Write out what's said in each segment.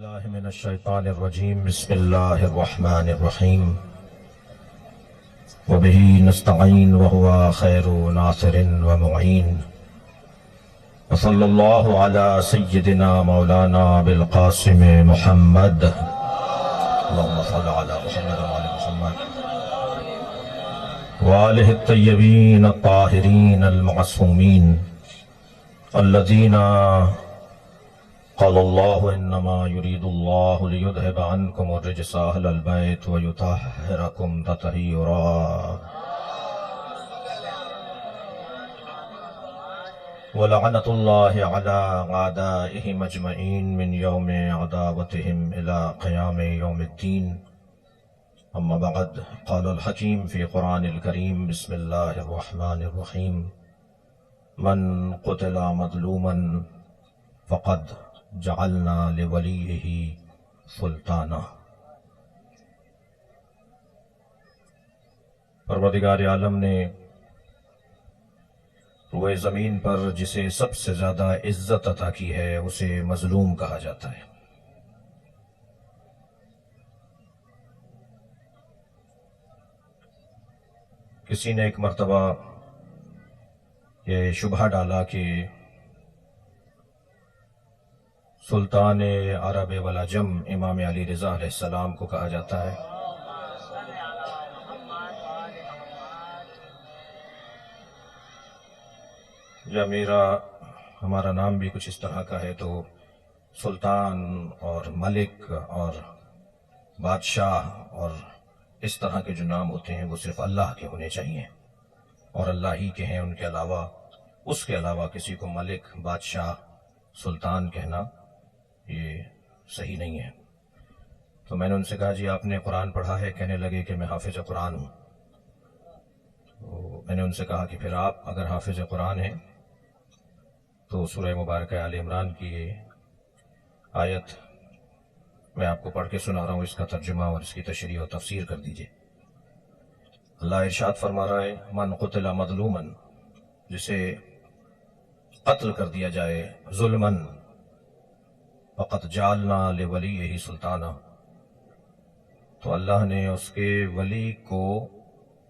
بالله من الشيطان الرجيم بسم الله الرحمن الرحيم وبه نستعين وهو خير ناصر ومعين وصلى الله على سيدنا مولانا بالقاسم محمد اللهم صل على محمد وعلى محمد وآله الطيبين الطاهرين المعصومين الذين قال الله إنما يريد الله ليذهب عنكم الرجس أهل البيت ويطهركم تطهيرا ولعنة الله على أعدائهم أجمعين من يوم عداوتهم إلى قيام يوم الدين. أما بعد، قال الحكيم في قرآن الكريم بسم الله الرحمن الرحيم من قتل مظلوما فقد جعلنا لوليه سلطانا. پروردگار عالم نے روئے زمین پر جسے سب سے زیادہ عزت عطا کی ہے اسے مظلوم کہا جاتا ہے. کسی نے ایک مرتبہ یہ شبہ ڈالا کہ سلطان عرب والعجم امام علی رضا علیہ السلام کو کہا جاتا ہے. یا ہمارا نام بھی کچھ اس طرح کا ہے تو سلطان اور ملک اور بادشاہ اور اس طرح کے جو نام ہوتے ہیں وہ صرف اللہ کے ہونے چاہیے اور اللہ ہی کے ہیں. ان کے علاوہ اس کے علاوہ کسی کو ملک، بادشاہ، سلطان کہنا یہ صحیح نہیں ہے. تو میں نے ان سے کہا جی آپ نے قرآن پڑھا ہے؟ کہنے لگے کہ میں حافظ قرآن ہوں. تو میں نے ان سے کہا کہ پھر آپ اگر حافظ قرآن ہیں تو سورہ مبارکہ آل عمران کی یہ آیت میں آپ کو پڑھ کے سنا رہا ہوں، اس کا ترجمہ اور اس کی تشریح و تفسیر کر دیجئے. اللہ ارشاد فرما رہا ہے من قتل مظلوما، جسے قتل کر دیا جائے ظلماً، فقد جعلنا لولیہ سلطانا، تو اللہ نے اس کے ولی کو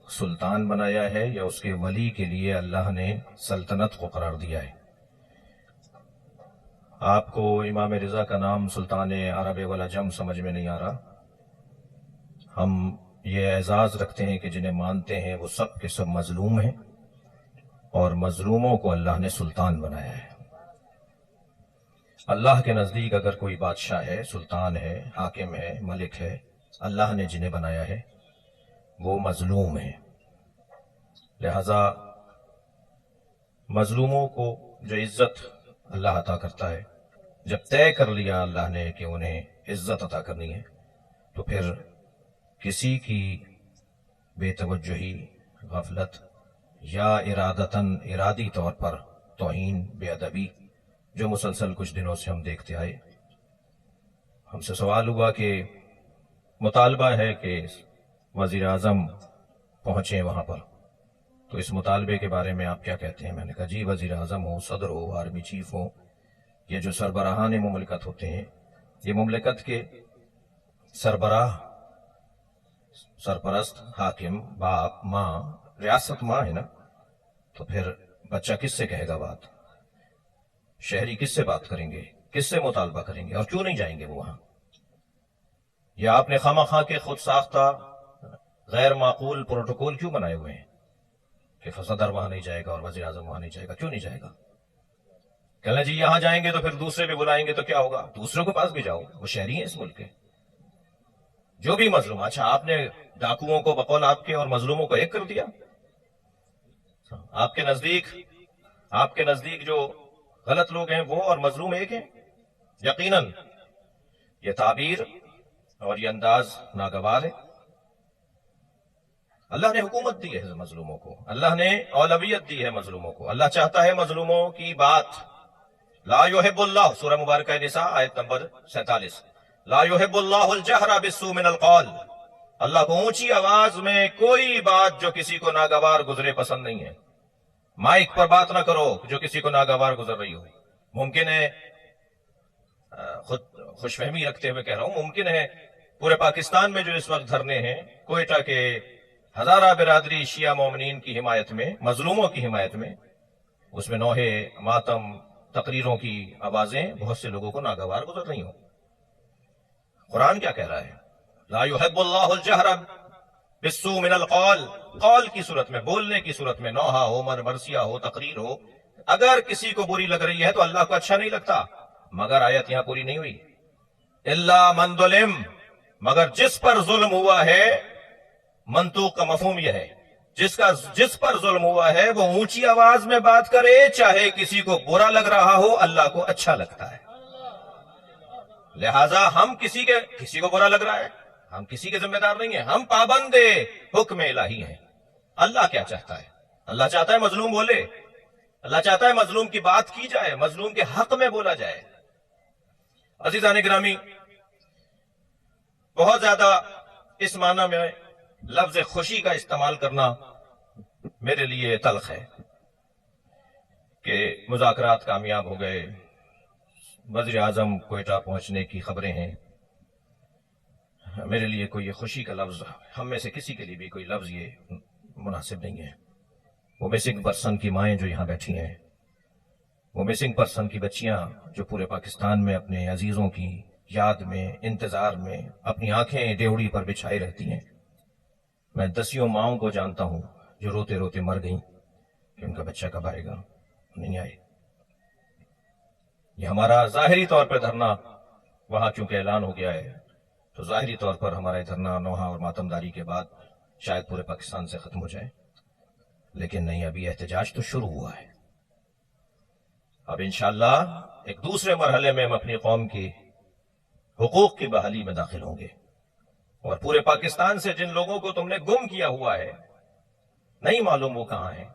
سلطان بنایا ہے یا اس کے ولی کے لیے اللہ نے سلطنت کو قرار دیا ہے. آپ کو امام رضا کا نام سلطان عرب والعجم سمجھ میں نہیں آ رہا. ہم یہ اعزاز رکھتے ہیں کہ جنہیں مانتے ہیں وہ سب کے سب مظلوم ہیں اور مظلوموں کو اللہ نے سلطان بنایا ہے. اللہ کے نزدیک اگر کوئی بادشاہ ہے، سلطان ہے، حاکم ہے، ملک ہے، اللہ نے جنہیں بنایا ہے وہ مظلوم ہیں. لہذا مظلوموں کو جو عزت اللہ عطا کرتا ہے، جب طے کر لیا اللہ نے کہ انہیں عزت عطا کرنی ہے تو پھر کسی کی بے توجہی، غفلت یا ارادی طور پر توہین، بے ادبی جو مسلسل کچھ دنوں سے ہم دیکھتے آئے. ہم سے سوال ہوا کہ مطالبہ ہے کہ وزیر اعظم پہنچیں وہاں پر، تو اس مطالبے کے بارے میں آپ کیا کہتے ہیں؟ میں نے کہا جی وزیر اعظم ہو، صدر ہو، آرمی چیف ہو، یہ جو سربراہان مملکت ہوتے ہیں، یہ مملکت کے سربراہ، سرپرست، حاکم، باپ، ماں، ریاست ماں ہے نا، تو پھر بچہ کس سے کہے گا بات؟ شہری کس سے بات کریں گے؟ کس سے مطالبہ کریں گے؟ اور کیوں نہیں جائیں گے وہ وہاں؟ یا آپ نے خواہ کے خود ساختہ غیر معقول پروٹوکول کیوں بنائے ہوئے ہیں کہ صدر وہاں نہیں جائے گا اور وزیر اعظم وہاں نہیں جائے گا؟ کیوں نہیں جائے گا؟ کہنا جی یہاں جائیں گے تو پھر دوسرے بھی بلائیں گے تو کیا ہوگا؟ دوسروں کے پاس بھی جاؤ، وہ شہری ہیں اس ملک کے. جو بھی مظلوم، اچھا آپ نے ڈاکوؤں کو بقول آپ کے اور مظلوموں کو ایک کر دیا؟ آپ کے نزدیک جو غلط لوگ ہیں وہ اور مظلوم ایک ہیں؟ یقیناً یہ تعبیر اور یہ انداز ناگوار ہے. اللہ نے حکومت دی ہے مظلوموں کو، اللہ نے اولویت دی ہے مظلوموں کو. اللہ چاہتا ہے مظلوموں کی بات. لا يحب اللہ، سورہ مبارکہ نساء آیت نمبر 47، لا يحب اللہ الجہر بالسوء من القول، اللہ کو اونچی آواز میں کوئی بات جو کسی کو ناگوار گزرے پسند نہیں ہے. مائک پر بات نہ کرو جو کسی کو ناگوار گزر رہی ہو. ممکن ہے خوش فہمی رکھتے ہوئے کہہ رہا ہوں، ممکن ہے پورے پاکستان میں جو اس وقت دھرنے ہیں، کوئٹہ کے ہزارہ برادری شیعہ مومنین کی حمایت میں، مظلوموں کی حمایت میں، اس میں نوحے ماتم تقریروں کی آوازیں بہت سے لوگوں کو ناگوار گزر رہی ہوں۔ قرآن کیا کہہ رہا ہے؟ لا يحب اللہ الجہر بالسوء من القول، قول کی صورت میں، بولنے کی صورت میں، نوحہ ہو، مرثیہ ہو، تقریر ہو، اگر کسی کو بری لگ رہی ہے تو اللہ کو اچھا نہیں لگتا، مگر آیت یہاں پوری نہیں ہوئی۔ الا من ظلم، مگر جس پر ظلم ہوا ہے، منطوق کا مفہوم یہ ہے، جس پر ظلم ہوا ہے وہ اونچی آواز میں بات کرے، چاہے کسی کو برا لگ رہا ہو، اللہ کو اچھا لگتا ہے۔ لہٰذا ہم کسی کو برا لگ رہا ہے، ہم کسی کے ذمہ دار نہیں ہیں، ہم پابند حکم الہی ہیں۔ اللہ کیا چاہتا ہے؟ اللہ چاہتا ہے مظلوم بولے، اللہ چاہتا ہے مظلوم کی بات کی جائے، مظلوم کے حق میں بولا جائے۔ عزیزان گرامی، بہت زیادہ اس معنی میں لفظ خوشی کا استعمال کرنا میرے لیے تلخ ہے کہ مذاکرات کامیاب ہو گئے، وزیر اعظم کوئٹہ پہنچنے کی خبریں ہیں۔ میرے لیے کوئی یہ خوشی کا لفظ، ہم میں سے کسی کے لیے بھی کوئی لفظ یہ مناسب نہیں ہے۔ وہ مسنگ پرسن کی مائیں جو یہاں بیٹھی ہیں، وہ مسنگ پرسن کی بچیاں جو پورے پاکستان میں اپنے عزیزوں کی یاد میں، انتظار میں اپنی آنکھیں ڈیوڑی پر بچھائی رہتی ہیں، میں دسیوں ماؤں کو جانتا ہوں جو روتے روتے مر گئیں کہ ان کا بچہ کب آئے گا، نہیں آئے۔ یہ ہمارا ظاہری طور پر دھرنا وہاں چونکہ اعلان ہو گیا ہے، تو ظاہری طور پر ہمارا دھرنا نوحہ اور ماتمداری کے بعد شاید پورے پاکستان سے ختم ہو جائے، لیکن نہیں، ابھی احتجاج تو شروع ہوا ہے۔ اب انشاءاللہ ایک دوسرے مرحلے میں ہم اپنی قوم کی حقوق کی بحالی میں داخل ہوں گے، اور پورے پاکستان سے جن لوگوں کو تم نے گم کیا ہوا ہے، نہیں معلوم وہ کہاں ہیں،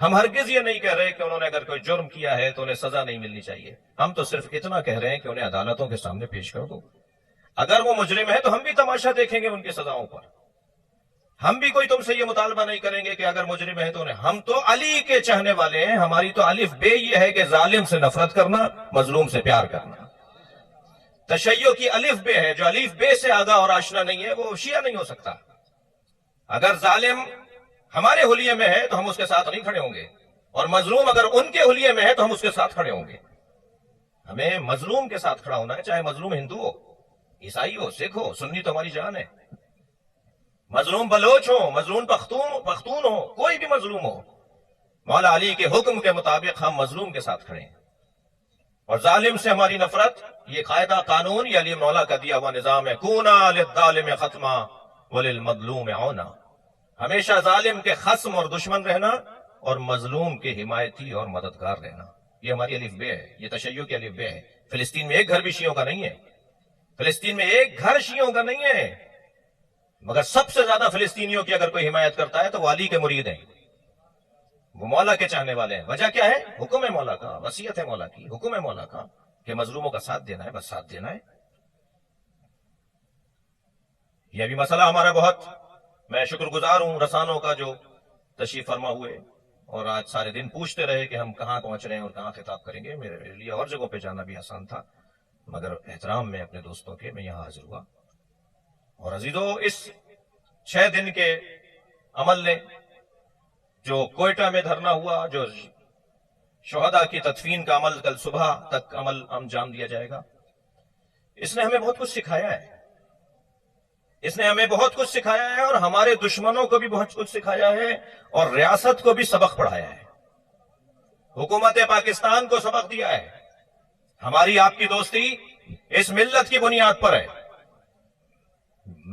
ہم ہرگز یہ نہیں کہہ رہے کہ انہوں نے اگر کوئی جرم کیا ہے تو انہیں سزا نہیں ملنی چاہیے، ہم تو صرف اتنا کہہ رہے ہیں کہ انہیں عدالتوں کے سامنے پیش کر دو۔ اگر وہ مجرم ہے تو ہم بھی تماشا دیکھیں گے ان کی سزاؤں پر، ہم بھی کوئی تم سے یہ مطالبہ نہیں کریں گے کہ اگر مجرم ہے تو انہیں، ہم تو علی کے چاہنے والے ہیں، ہماری تو الف بے یہ ہے کہ ظالم سے نفرت کرنا، مظلوم سے پیار کرنا۔ تشیع کی الف بے ہے، جو الف بے سے آگاہ اور آشنا نہیں ہے وہ شیعہ نہیں ہو سکتا۔ اگر ظالم ہمارے حلیے میں ہے تو ہم اس کے ساتھ نہیں کھڑے ہوں گے، اور مظلوم اگر ان کے حلیے میں ہے تو ہم اس کے ساتھ کھڑے ہوں گے۔ ہمیں مظلوم کے ساتھ کھڑا ہونا ہے، چاہے مظلوم ہندو ہو، عیسائی ہو، سکھ ہو، سنی تو ہماری جان ہے، مظلوم بلوچ ہو، مظلوم پختون ہو، کوئی بھی مظلوم ہو، مولا علی کے حکم کے مطابق ہم مظلوم کے ساتھ کھڑے ہیں، اور ظالم سے ہماری نفرت، یہ قاعدہ قانون یہ علی مولا کا دیا ہوا نظام ہے، کونا للظالم ختما وللمظلوم عونا، ہمیشہ ظالم کے خصم اور دشمن رہنا اور مظلوم کے حمایتی اور مددگار رہنا، یہ ہماری الف بے ہے، یہ تشیع کی الف بے ہے۔ فلسطین میں ایک گھر بھی شیعوں کا نہیں ہے، فلسطین میں ایک گھر شیعوں کا نہیں ہے، مگر سب سے زیادہ فلسطینیوں کی اگر کوئی حمایت کرتا ہے تو وہ علی کے مرید ہیں، وہ مولا کے چاہنے والے ہیں۔ وجہ کیا ہے؟ حکم ہے مولا کا، وصیت ہے مولا کی، حکم ہے مولا کا کہ مظلوموں کا ساتھ دینا ہے، بس ساتھ دینا ہے۔ یہ بھی مسئلہ ہمارا بہت، میں شکر گزار ہوں رسانوں کا جو تشریف فرما ہوئے اور آج سارے دن پوچھتے رہے کہ ہم کہاں پہنچ رہے ہیں اور کہاں خطاب کریں گے۔ میرے لیے اور جگہوں پہ جانا بھی آسان تھا، مگر احترام میں اپنے دوستوں کے میں یہاں حاضر ہوا۔ اور عزیزو، اس 6 دن کے عمل نے جو کوئٹہ میں دھرنا ہوا، جو شہداء کی تدفین کا عمل کل صبح تک عمل انجام دیا جائے گا، اس نے ہمیں بہت کچھ سکھایا ہے، اس نے ہمیں بہت کچھ سکھایا ہے، اور ہمارے دشمنوں کو بھی بہت کچھ سکھایا ہے، اور ریاست کو بھی سبق پڑھایا ہے، حکومت پاکستان کو سبق دیا ہے۔ ہماری آپ کی دوستی اس ملت کی بنیاد پر ہے۔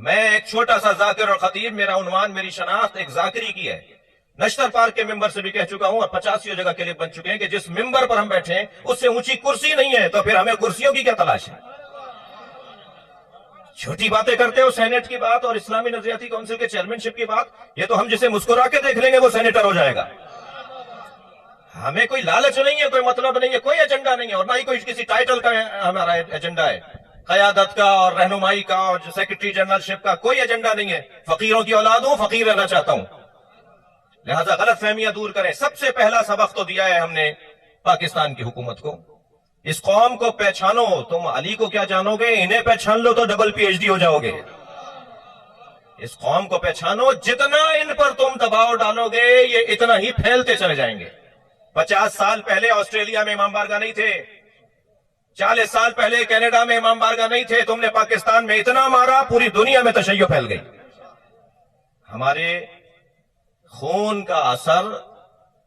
میں ایک چھوٹا سا ذاکر اور خطیب، میرا عنوان، میری شناخت ایک ذاکری کی ہے، نشتر پارک کے ممبر سے بھی کہہ چکا ہوں، اور 85 جگہ کے لیے بن چکے ہیں کہ جس ممبر پر ہم بیٹھے ہیں اس سے اونچی کرسی نہیں ہے، تو پھر ہمیں کرسیوں کی کیا تلاش ہے؟ چھوٹی باتیں کرتے ہو، سینٹ کی بات اور اسلامی نظریاتی کونسل کے چیئرمین شپ کی بات، یہ تو ہم جسے مسکرا کے دیکھ لیں گے وہ سینیٹر ہو جائے گا۔ ہمیں کوئی لالچ نہیں ہے، کوئی مطلب نہیں ہے، کوئی ایجنڈا نہیں ہے، اور نہ ہی کوئی کسی ٹائٹل کا ہمارا ایجنڈا ہے، قیادت کا اور رہنمائی کا اور سیکرٹری جنرل شپ کا کوئی ایجنڈا نہیں ہے۔ فقیروں کی اولاد ہوں، فقیر رہنا چاہتا ہوں، لہذا غلط فہمیاں دور کریں۔ سب سے پہلا سبق تو دیا ہے ہم نے پاکستان کی حکومت کو اس قوم کو پہچانو. تم علی کو کیا جانو گے؟ انہیں پہچان لو تو ڈبل پی ایچ ڈی ہو جاؤ گے. اس قوم کو پہچانو. جتنا ان پر تم دباؤ ڈالو گے یہ اتنا ہی پھیلتے چلے جائیں گے. 50 سال پہلے آسٹریلیا میں امام بارگاہ نہیں تھے. 40 سال پہلے کینیڈا میں امام بارگاہ نہیں تھے. تم نے پاکستان میں اتنا مارا پوری دنیا میں تشیع پھیل گئی. ہمارے خون کا اثر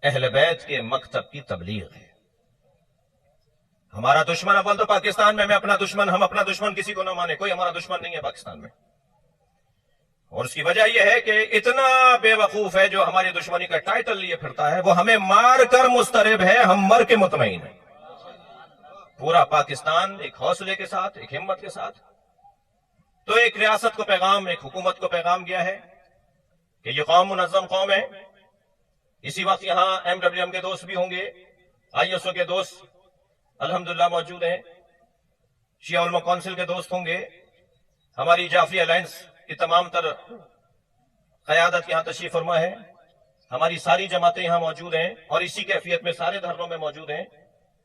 اہل بیت کے مکتب کی تبلیغ ہے. ہمارا دشمن اول تو پاکستان میں اپنا دشمن، ہم اپنا دشمن کسی کو نہ مانے. کوئی ہمارا دشمن نہیں ہے پاکستان میں. اور اس کی وجہ یہ ہے کہ اتنا بے وقوف ہے جو ہماری دشمنی کا ٹائٹل لیے پھرتا ہے. وہ ہمیں مار کر مسترب ہے، ہم مر کے مطمئن ہیں. پورا پاکستان ایک حوصلے کے ساتھ، ایک ہمت کے ساتھ. تو ایک ریاست کو پیغام، ایک حکومت کو پیغام گیا ہے کہ یہ قوم منظم قوم ہے. اسی وقت یہاں ایم ڈبلیو ایم کے دوست بھی ہوں گے، آئی ایس او کے دوست الحمدللہ موجود ہیں، شیعہ علماء کونسل کے دوست ہوں گے، ہماری جعفری الائنس کی تمام تر قیادت یہاں تشریف فرما ہے، ہماری ساری جماعتیں یہاں موجود ہیں اور اسی کیفیت میں سارے دھرنوں میں موجود ہیں.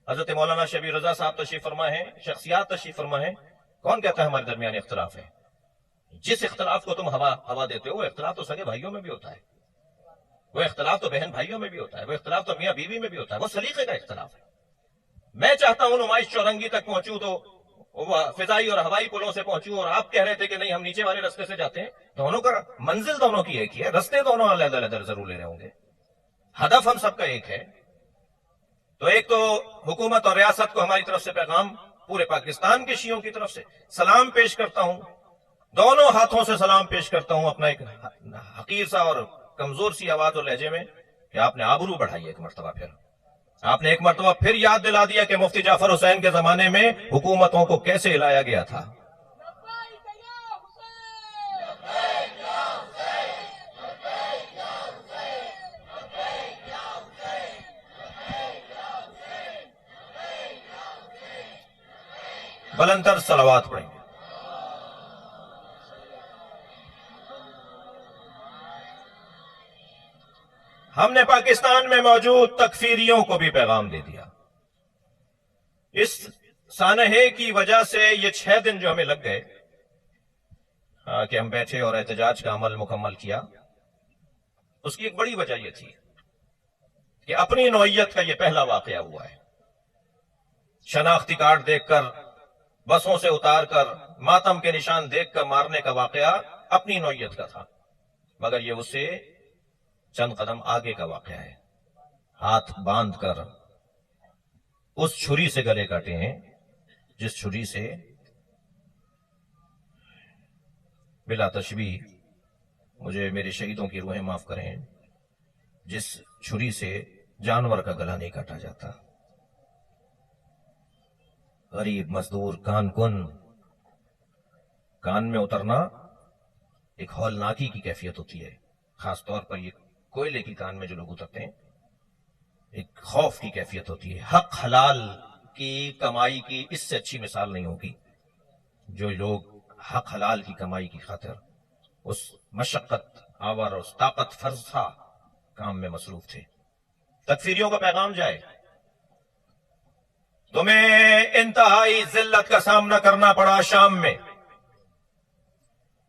حضرت مولانا شبیر رضا صاحب تشریف فرما ہیں، شخصیات تشریف فرما ہیں. کون کہتا ہے ہمارے درمیان اختلاف ہے؟ جس اختلاف کو تم ہوا دیتے ہو وہ اختلاف تو سگے بھائیوں میں بھی ہوتا ہے، وہ اختلاف تو بہن بھائیوں میں بھی ہوتا ہے، وہ اختلاف تو میاں بیوی میں بھی ہوتا ہے. وہ سلیقے کا اختلاف ہے. میں چاہتا ہوں نمائش چورنگی تک پہنچوں تو فضائی اور ہوائی پلوں سے پہنچوں، اور آپ کہہ رہے تھے کہ نہیں ہم نیچے والے رستے سے جاتے ہیں. دونوں کا منزل دونوں کی ایک ہی ہے، رستے دونوں علیحدہ علیحدہ ضرور لے رہے ہوں گے، ہدف ہم سب کا ایک ہے. تو ایک تو حکومت اور ریاست کو ہماری طرف سے پیغام، پورے پاکستان کے شیعوں کی طرف سے سلام پیش کرتا ہوں. دونوں ہاتھوں سے سلام پیش کرتا ہوں اپنا ایک حقیر سا اور کمزور سی آواز اور لہجے میں کہ آپ نے آبرو بڑھائی. ایک مرتبہ پھر آپ نے ایک مرتبہ پھر یاد دلا دیا کہ مفتی جعفر حسین کے زمانے میں حکومتوں کو کیسے ہلایا گیا تھا. بلندر صلوات پڑھیں گے. ہم نے پاکستان میں موجود تکفیریوں کو بھی پیغام دے دیا. اس سانحے کی وجہ سے یہ 6 دن جو ہمیں لگ گئے کہ ہم بیٹھے اور احتجاج کا عمل مکمل کیا، اس کی ایک بڑی وجہ یہ تھی کہ اپنی نوعیت کا یہ پہلا واقعہ ہوا ہے. شناختی کارڈ دیکھ کر، بسوں سے اتار کر، ماتم کے نشان دیکھ کر مارنے کا واقعہ اپنی نوعیت کا تھا، مگر یہ اس سے چند قدم آگے کا واقعہ ہے. ہاتھ باندھ کر اس چھری سے گلے کاٹے ہیں جس چھری سے بلا تشبیہ، مجھے میرے شہیدوں کی روحیں معاف کریں، جس چھری سے جانور کا گلا نہیں کاٹا جاتا. غریب مزدور کان کن، کان میں اترنا ایک ہولناکی کی کیفیت ہوتی ہے. خاص طور پر یہ کوئلے کی کان میں جو لوگ اترتے ہیں ایک خوف کی کیفیت ہوتی ہے. حق حلال کی کمائی کی اس سے اچھی مثال نہیں ہوگی. جو لوگ حق حلال کی کمائی کی خاطر اس مشقت آور اور طاقت فرسا کام میں مصروف تھے. تکفیریوں کا پیغام جائے، تمہیں انتہائی ذلت کا سامنا کرنا پڑا شام میں،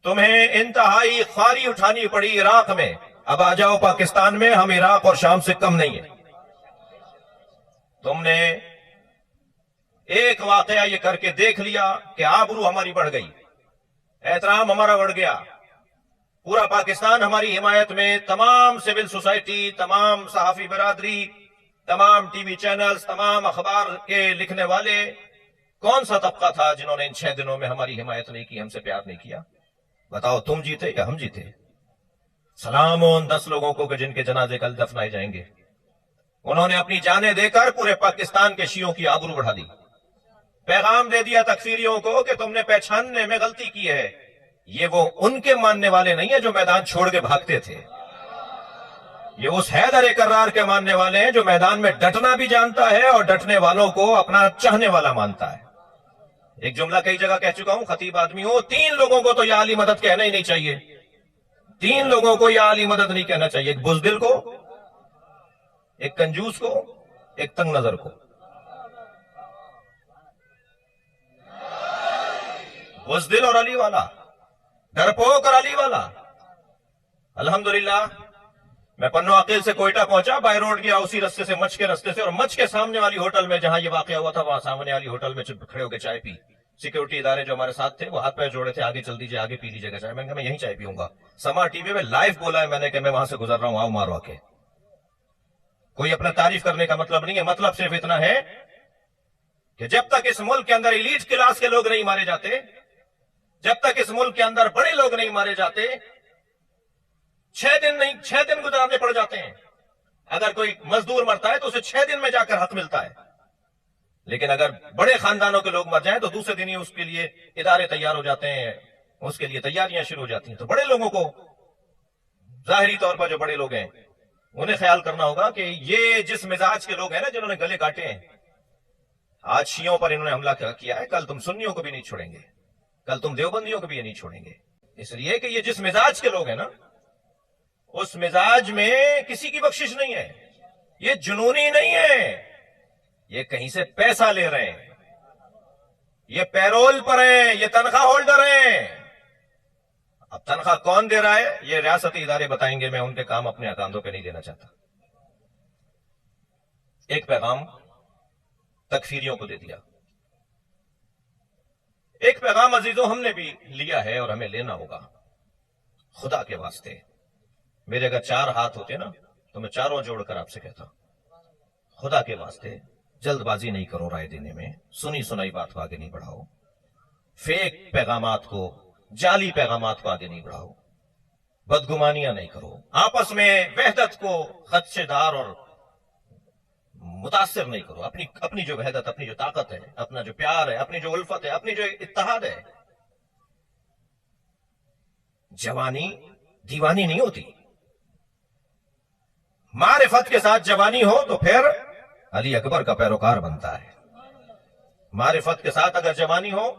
تمہیں انتہائی خواری اٹھانی پڑی عراق میں، اب آ جاؤ پاکستان میں، ہم عراق اور شام سے کم نہیں ہیں. تم نے ایک واقعہ یہ کر کے دیکھ لیا کہ آبرو ہماری بڑھ گئی، احترام ہمارا بڑھ گیا. پورا پاکستان ہماری حمایت میں، تمام سول سوسائٹی، تمام صحافی برادری، تمام ٹی وی چینلز، تمام اخبار کے لکھنے والے. کون سا طبقہ تھا جنہوں نے ان 6 دنوں میں ہماری حمایت نہیں کی، ہم سے پیار نہیں کیا؟ بتاؤ، تم جیتے یا ہم جیتے؟ سلام ان 10 لوگوں کو کہ جن کے جنازے کل دفنائے جائیں گے. انہوں نے اپنی جانیں دے کر پورے پاکستان کے شیعوں کی آبرو بڑھا دی. پیغام دے دیا تکفیریوں کو کہ تم نے پہچاننے میں غلطی کی ہے. یہ وہ ان کے ماننے والے نہیں ہیں جو میدان چھوڑ کے بھاگتے تھے، یہ اس حیدر کرار کے ماننے والے ہیں جو میدان میں ڈٹنا بھی جانتا ہے اور ڈٹنے والوں کو اپنا چاہنے والا مانتا ہے. ایک جملہ کئی جگہ کہہ چکا ہوں، خطیب آدمی ہو، 3 لوگوں کو تو یا علی مدد کہنا ہی نہیں چاہیے. 3 لوگوں کو یا علی مدد نہیں کہنا چاہیے، ایک بزدل کو، ایک کنجوس کو، ایک تنگ نظر کو. بزدل اور علی والا، ڈرپوک اور علی والا. الحمدللہ میں پنو عقیل سے کوئٹہ پہنچا، بائی روڈ گیا اسی رستے سے، مچھ کے رستے سے، اور مچھ کے سامنے والی ہوٹل میں جہاں یہ واقعہ ہوا تھا وہاں سامنے والی ہوٹل میں کھڑے ہو کے چائے پی. سیکورٹی ادارے جو ہمارے ساتھ تھے وہ ہاتھ پیر جوڑے تھے، آگے چل دیجیے، آگے پی لیجیے گا چائے. میں نے کہا میں یہیں چائے پیوں گا. سما ٹی وی میں لائیو بولا ہے میں نے کہ میں وہاں سے گزر رہا ہوں، آؤ مارو آ کے. کوئی اپنا تعریف کرنے کا مطلب نہیں ہے، مطلب صرف اتنا ہے کہ جب تک اس ملک کے اندر ایلیٹ کلاس کے لوگ نہیں مارے جاتے، جب تک اس ملک کے اندر بڑے لوگ نہیں مارے جاتے، 6 دن گزارنے پڑ جاتے ہیں. اگر کوئی مزدور مرتا ہے تو اسے 6 دن میں جا کر حق ملتا ہے، لیکن اگر بڑے خاندانوں کے لوگ مر جائیں تو دوسرے دن ہی اس کے لیے ادارے تیار ہو جاتے ہیں، اس کے لیے تیاریاں شروع ہو جاتی ہیں. تو بڑے لوگوں کو ظاہری طور پر جو بڑے لوگ ہیں انہیں خیال کرنا ہوگا کہ یہ جس مزاج کے لوگ ہیں نا جنہوں نے گلے کاٹے ہیں، آج شیعوں پر انہوں نے حملہ کیا ہے، کل تم سنیوں کو بھی نہیں چھوڑیں گے، کل تم دیوبندیوں کو بھی یہ نہیں چھوڑیں گے. اس لیے کہ یہ جس مزاج کے لوگ ہیں نا اس مزاج میں کسی کی بخشش نہیں ہے. یہ جنونی نہیں ہے، یہ کہیں سے پیسہ لے رہے ہیں، یہ پیرول پر ہیں، یہ تنخواہ ہولڈر ہیں. اب تنخواہ کون دے رہا ہے یہ ریاستی ادارے بتائیں گے، میں ان کے کام اپنے اکاندوں پہ نہیں دینا چاہتا. ایک پیغام تکفیریوں کو دے دیا، ایک پیغام عزیزوں ہم نے بھی لیا ہے اور ہمیں لینا ہوگا. خدا کے واسطے میرے اگر 4 ہاتھ ہوتے نا تو میں چاروں جوڑ کر آپ سے کہتا، خدا کے واسطے جلد بازی نہیں کرو رائے دینے میں، سنی سنائی بات کو آگے نہیں بڑھاؤ، فیک پیغامات کو، جعلی پیغامات کو آگے نہیں بڑھاؤ، بدگمانیاں نہیں کرو، آپس میں وحدت کو خدشے دار اور متاثر نہیں کرو. اپنی جو وحدت، اپنی جو طاقت ہے، اپنا جو پیار ہے، اپنی جو الفت ہے، اپنی جو اتحاد ہے، جوانی دیوانی نہیں ہوتی. معرفت کے ساتھ جوانی ہو تو پھر علی اکبر کا پیروکار بنتا ہے. معرفت کے ساتھ اگر جوانی ہو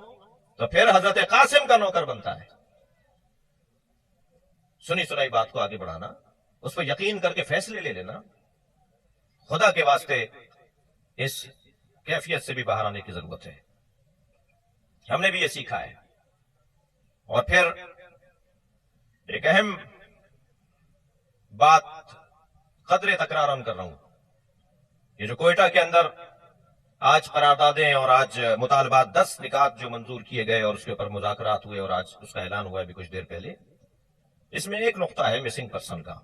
تو پھر حضرت قاسم کا نوکر بنتا ہے. سنی سنائی بات کو آگے بڑھانا، اس پہ یقین کر کے فیصلے لے لینا، خدا کے واسطے اس کیفیت سے بھی باہر آنے کی ضرورت ہے. ہم نے بھی یہ سیکھا ہے. اور پھر ایک اہم بات قدر تکرارن کر رہا ہوں، یہ جو کوئٹہ کے اندر آج قراردادیں اور آج مطالبات 10 نکات جو منظور کیے گئے اور اس کے اوپر مذاکرات ہوئے اور آج اس کا اعلان ہوا ہے بھی کچھ دیر پہلے، اس میں ایک نقطہ ہے مسنگ پرسن کا،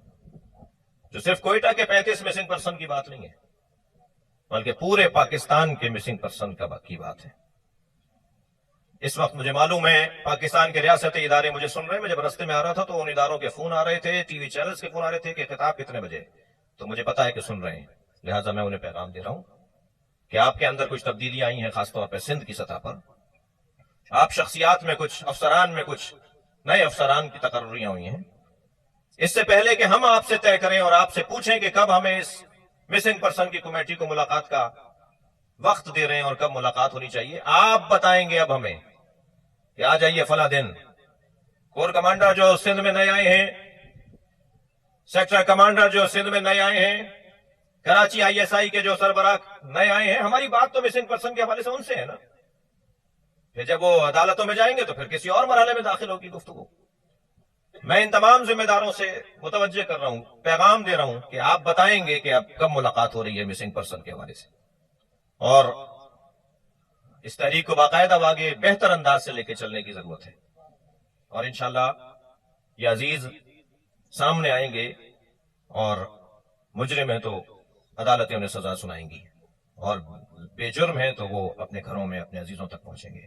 جو صرف کوئٹہ کے 35 مسنگ پرسن کی بات نہیں ہے بلکہ پورے پاکستان کے مسنگ پرسن کی بات ہے. اس وقت مجھے معلوم ہے پاکستان کے ریاستی ادارے مجھے سن رہے ہیں. میں جب رستے میں آ رہا تھا تو ان اداروں کے فون آ رہے تھے، ٹی وی چینلز کے فون آ رہے تھے کہ خطاب کتنے بجے، تو مجھے پتا ہے کہ سن رہے ہیں، لہٰذا میں انہیں پیغام دے رہا ہوں کہ آپ کے اندر کچھ تبدیلیاں آئی ہیں، خاص طور پہ سندھ کی سطح پر. آپ شخصیات میں کچھ، افسران میں کچھ نئے افسران کی تقرریاں ہوئی ہیں. اس سے پہلے کہ ہم آپ سے طے کریں اور آپ سے پوچھیں کہ کب ہمیں اس مسنگ پرسن کی کمیٹی کو ملاقات کا وقت دے رہے ہیں اور کب ملاقات ہونی چاہیے، آپ بتائیں گے اب ہمیں کہ آ جائیے فلاں دن. کور کمانڈر جو سندھ میں نئے آئے ہیں، سیکٹر کمانڈر جو سندھ میں نئے آئے ہیں، کراچی ISI کے جو سربراہ نئے آئے ہیں، ہماری بات تو مسنگ پرسن کے حوالے سے ان سے ہے نا. پھر جب وہ عدالتوں میں جائیں گے تو پھر کسی اور مرحلے میں داخل ہوگی گفتگو. میں ان تمام ذمہ داروں سے متوجہ کر رہا ہوں، پیغام دے رہا ہوں کہ آپ بتائیں گے کہ اب کب ملاقات ہو رہی ہے مسنگ پرسن کے حوالے سے، اور اس تحریک کو باقاعدہ آگے بہتر انداز سے لے کے چلنے کی ضرورت ہے. اور انشاءاللہ یہ عزیز سامنے آئیں گے اور مجرم ہیں تو عدالتیں انہیں سزا سنائیں گی، اور بے جرم ہیں تو وہ اپنے گھروں میں اپنے عزیزوں تک پہنچیں گے.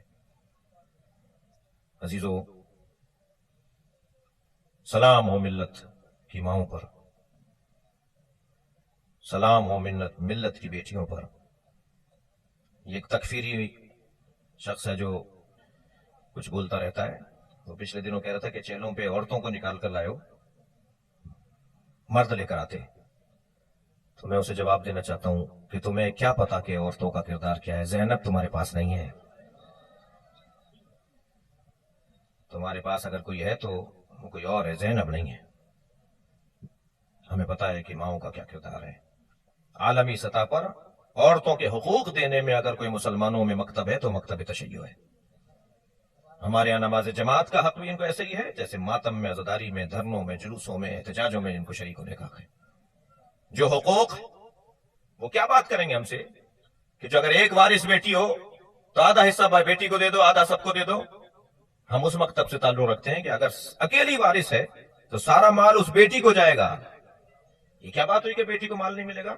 عزیزوں، سلام ہو ملت کی ماؤں پر، سلام ہو ملت کی بیٹیوں پر. یہ ایک تکفیری شخص ہے جو کچھ بولتا رہتا ہے. وہ پچھلے دنوں کہہ رہا تھا کہ چیلوں پہ عورتوں کو نکال کر لائے ہو، مرد لے کر آتے. تو میں اسے جواب دینا چاہتا ہوں کہ تمہیں کیا پتا کہ عورتوں کا کردار کیا ہے. زینب تمہارے پاس نہیں ہے، تمہارے پاس اگر کوئی ہے تو وہ کوئی اور ہے، زینب نہیں ہے. ہمیں پتا ہے کہ ماؤں کا کیا کردار ہے. عالمی سطح پر عورتوں کے حقوق دینے میں اگر کوئی مسلمانوں میں مکتب ہے تو مکتب تشیع ہے. ہمارے یہاں نماز جماعت کا حق بھی ان کو ایسے ہی ہے جیسے ماتم میں، عزاداری میں، دھرنوں میں، جلوسوں میں، احتجاجوں میں ان کو شریک ہونے کا حق ہے۔ جو حقوق وہ کیا بات کریں گے ہم سے کہ جو اگر ایک وارث بیٹی ہو تو آدھا حصہ بیٹی کو دے دو، آدھا سب کو دے دو۔ ہم اس مکتب سے تعلق رکھتے ہیں کہ اگر اکیلی وارث ہے تو سارا مال اس بیٹی کو جائے گا۔ یہ کیا بات ہوئی کہ بیٹی کو مال نہیں ملے گا؟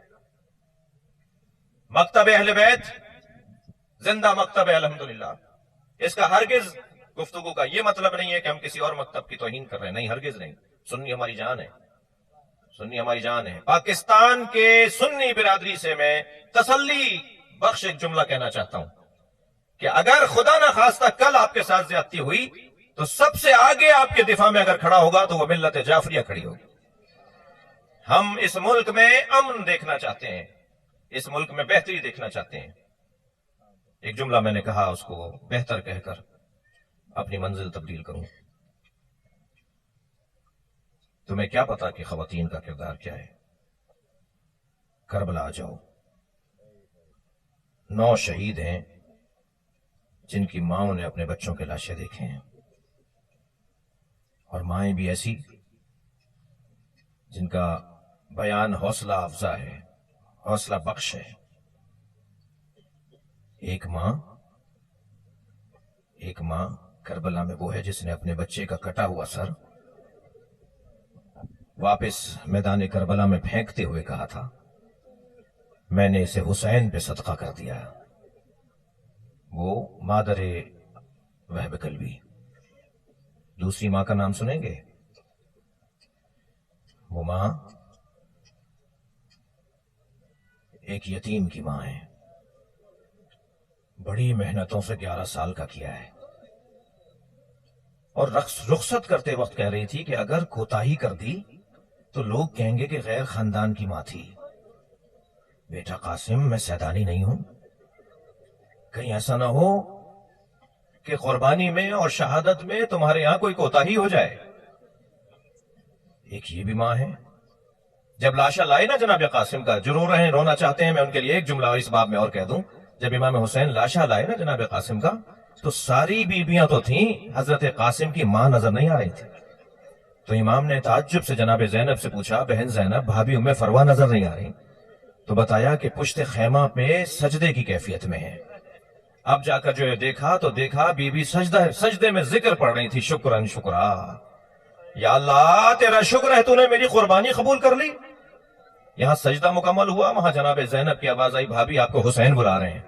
مکتب اہل بیت زندہ مکتب ہے الحمدللہ۔ اس کا ہرگز گفتگو کا یہ مطلب نہیں ہے کہ ہم کسی اور مکتب کی توہین کر رہے ہیں، نہیں، ہرگز نہیں۔ سنی ہماری جان ہے، سنی ہماری جان ہے۔ پاکستان کے سنی برادری سے میں تسلی بخش ایک جملہ کہنا چاہتا ہوں کہ اگر خدا نہ خواستہ کل آپ کے ساتھ زیادتی ہوئی تو سب سے آگے آپ کے دفاع میں اگر کھڑا ہوگا تو وہ ملت جعفریہ کھڑی ہوگی۔ ہم اس ملک میں امن دیکھنا چاہتے ہیں، اس ملک میں بہتری دیکھنا چاہتے ہیں۔ ایک جملہ میں نے کہا، اس کو بہتر کہہ کر اپنی منزل تبدیل کروں۔ تمہیں کیا پتا کہ خواتین کا کردار کیا ہے؟ کربلا آ جاؤ، 9 شہید ہیں جن کی ماؤں نے اپنے بچوں کے لاشیں دیکھے ہیں، اور مائیں بھی ایسی جن کا بیان حوصلہ افزا ہے، حوصلہ بخش ہے۔ ایک ماں کربلا میں وہ ہے جس نے اپنے بچے کا کٹا ہوا سر واپس میدان کربلا میں پھینکتے ہوئے کہا تھا، میں نے اسے حسین پہ صدقہ کر دیا۔ وہ مادر وہب قلبی۔ دوسری ماں کا نام سنیں گے؟ وہ ماں ایک یتیم کی ماں ہے، بڑی محنتوں سے 11 سال کا کیا ہے، اور رخصت کرتے وقت کہہ رہی تھی کہ اگر کوتاہی کر دی تو لوگ کہیں گے کہ غیر خاندان کی ماں تھی۔ بیٹا قاسم، میں سیدانی نہیں ہوں، کہیں ایسا نہ ہو کہ قربانی میں اور شہادت میں تمہارے یہاں کوئی کوتاہی ہو جائے۔ ایک یہ بھی ماں ہے۔ جب لاشا لائے نا جناب قاسم کا، جو رو رہے ہیں، رونا چاہتے ہیں، میں ان کے لیے ایک جملہ اس باب میں اور کہہ دوں۔ جب امام حسین لاشا لائے نا جناب قاسم کا، تو ساری بیویاں تو تھیں، حضرت قاسم کی ماں نظر نہیں آ رہی تھی۔ تو امام نے تعجب سے جناب زینب سے پوچھا، بہن زینب، بھابھی ام فروہ نظر نہیں آ رہی؟ تو بتایا کہ پشت خیمہ پہ سجدے کی کیفیت میں ہے۔ اب جا کر جو دیکھا تو دیکھا بی بی سجدے میں ذکر پڑھ رہی تھی، شکرن شکرا، یا اللہ تیرا شکر ہے تو نے میری قربانی قبول کر لی۔ یہاں سجدہ مکمل ہوا، وہاں جناب زینب کی آواز آئی، بھابھی آپ کو حسین بلا رہے ہیں،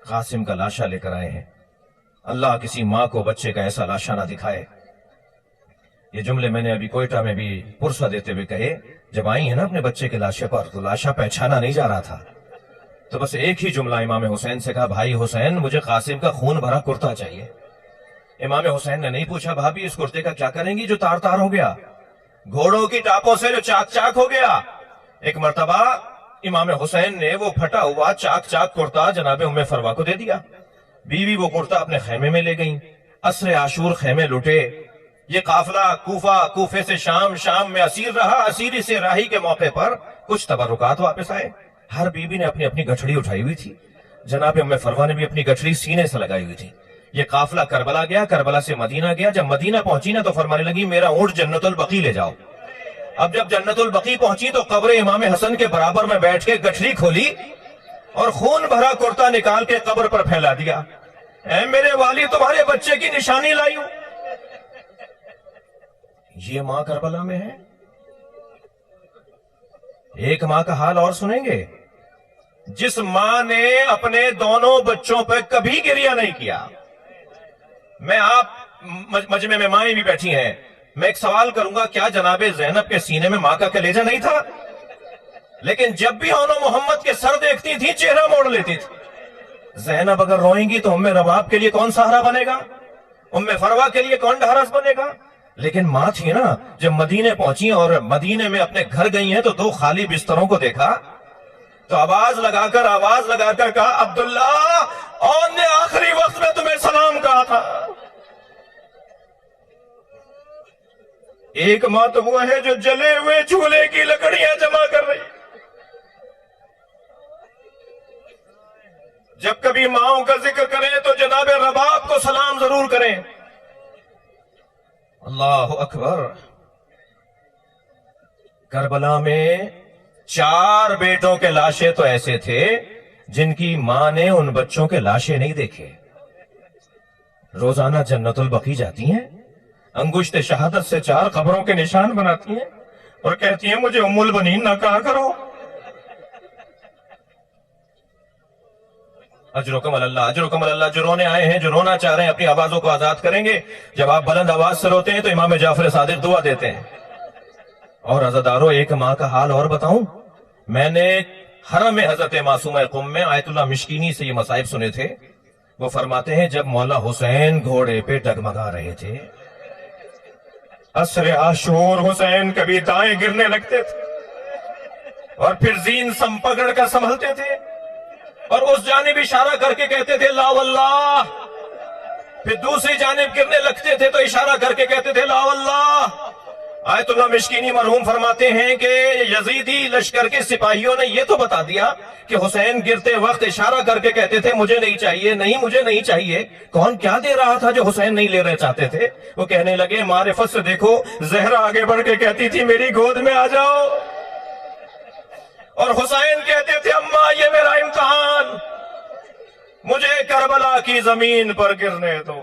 قاسم کا لاشا لے کر آئے ہیں۔ اللہ کسی ماں کو بچے کا ایسا لاشا نہ دکھائے۔ یہ جملے میں نے ابھی کوئٹہ میں بھی پرسہ دیتے ہوئے کہے، جب آئی ہیں نا اپنے بچے کے لاشے پر تو لاشا پہچانا نہیں جا رہا تھا، تو بس ایک ہی جملہ امام حسین سے کہا، بھائی حسین، مجھے قاسم کا خون بھرا کرتا چاہیے۔ امام حسین نے نہیں پوچھا، بھابھی اس کرتے کا کیا کریں گی جو تار تار ہو گیا، گھوڑوں کی ٹاپوں سے جو چاک چاک ہو گیا۔ ایک مرتبہ امام حسین نے وہ پھٹا ہوا چاک چاک کرتا جناب ام فروہ کو دے دیا۔ بیوی وہ کرتا اپنے خیمے میں لے گئیں۔ عصر عاشور خیمے لوٹے، یہ قافلہ کوفے سے شام میں اسیر رہا۔ اسیری سے راہی کے موقع پر کچھ تبرکات واپس آئے۔ ہر بیوی نے اپنی اپنی گٹھڑی اٹھائی ہوئی تھی، جناب ام فروہ نے بھی اپنی گٹھڑی سینے سے لگائی ہوئی تھی۔ یہ قافلہ کربلا گیا، کربلا سے مدینہ گیا۔ جب مدینہ پہنچی نا تو فرمانے لگی، میرا اونٹ جنت البقیع لے جاؤ۔ اب جب جنت البقیع پہنچی تو قبر امام حسن کے برابر میں بیٹھ کے گٹھڑی کھولی اور خون بھرا کرتا نکال کے قبر پر پھیلا دیا، اے میرے والی، تمہارے بچے کی نشانی لائی ہوں۔ یہ ماں کربلا میں ہے۔ ایک ماں کا حال اور سنیں گے، جس ماں نے اپنے دونوں بچوں پہ کبھی گریہ نہیں کیا۔ میں آپ مجمع میں مائیں بھی بیٹھی ہیں، میں ایک سوال کروں گا، کیا جناب زینب کے سینے میں ماں کا کلیجہ نہیں تھا؟ لیکن جب بھی انہوں محمد کے سر دیکھتی تھی چہرہ موڑ لیتی تھی۔ زینب اگر روئیں گی تو ام رباب کے لیے کون سہارا بنے گا؟ ام فروہ کے لیے کون ڈھارس بنے گا؟ لیکن ماں تھی نا، جب مدینے پہنچی اور مدینے میں اپنے گھر گئی ہیں تو 2 خالی بستروں کو دیکھا تو آواز لگا کر کہا، عبداللہ، اور نے آخری وقت میں تمہیں سلام کہا تھا۔ ایک ماں تو وہ ہے جو جلے ہوئے چولہے کی لکڑیاں جمع کر رہی، جب کبھی ماؤں کا ذکر کریں تو جناب رباب کو سلام ضرور کریں۔ اللہ اکبر۔ کربلا میں 4 بیٹوں کے لاشیں تو ایسے تھے جن کی ماں نے ان بچوں کے لاشیں نہیں دیکھے۔ روزانہ جنت البقیع جاتی ہیں، انگشت شہادت سے 4 قبروں کے نشان بناتی ہیں اور کہتی ہیں مجھے ام البنین نہ کہا کرو۔ اجرکم اللہ، اجرکم اللہ۔ جو رونے آئے ہیں، جو رونا چاہ رہے ہیں، اپنی آوازوں کو آزاد کریں گے۔ جب آپ بلند آواز سے روتے ہیں تو امام جعفر صادق دعا دیتے ہیں۔ اور عزادارو، ایک ماں کا حال اور بتاؤں، میں نے حرم حضرت معصومہ قم میں آیت اللہ مشکینی سے یہ مصائب سنے تھے۔ وہ فرماتے ہیں جب مولا حسین گھوڑے پہ ڈگمگا رہے تھے، عصر عاشور حسین کبھی دائیں گرنے لگتے تھے اور پھر زین سم پکڑ کر سنبھلتے تھے اور اس جانب اشارہ کر کے کہتے تھے لا واللہ، پھر دوسری جانب گرنے لگتے تھے تو اشارہ کر کے کہتے تھے لا واللہ۔ آیت اللہ مشکینی مرحوم فرماتے ہیں کہ یزیدی لشکر کے سپاہیوں نے یہ تو بتا دیا کہ حسین گرتے وقت اشارہ کر کے کہتے تھے مجھے نہیں چاہیے، نہیں مجھے نہیں چاہیے۔ کون کیا دے رہا تھا جو حسین نہیں لے رہے چاہتے تھے؟ وہ کہنے لگے معرفت سے دیکھو، زہرا آگے بڑھ کے کہتی تھی میری گود میں آ جاؤ، اور حسین کہتے تھے اماں یہ میرا امتحان، مجھے کربلا کی زمین پر گرنے دو۔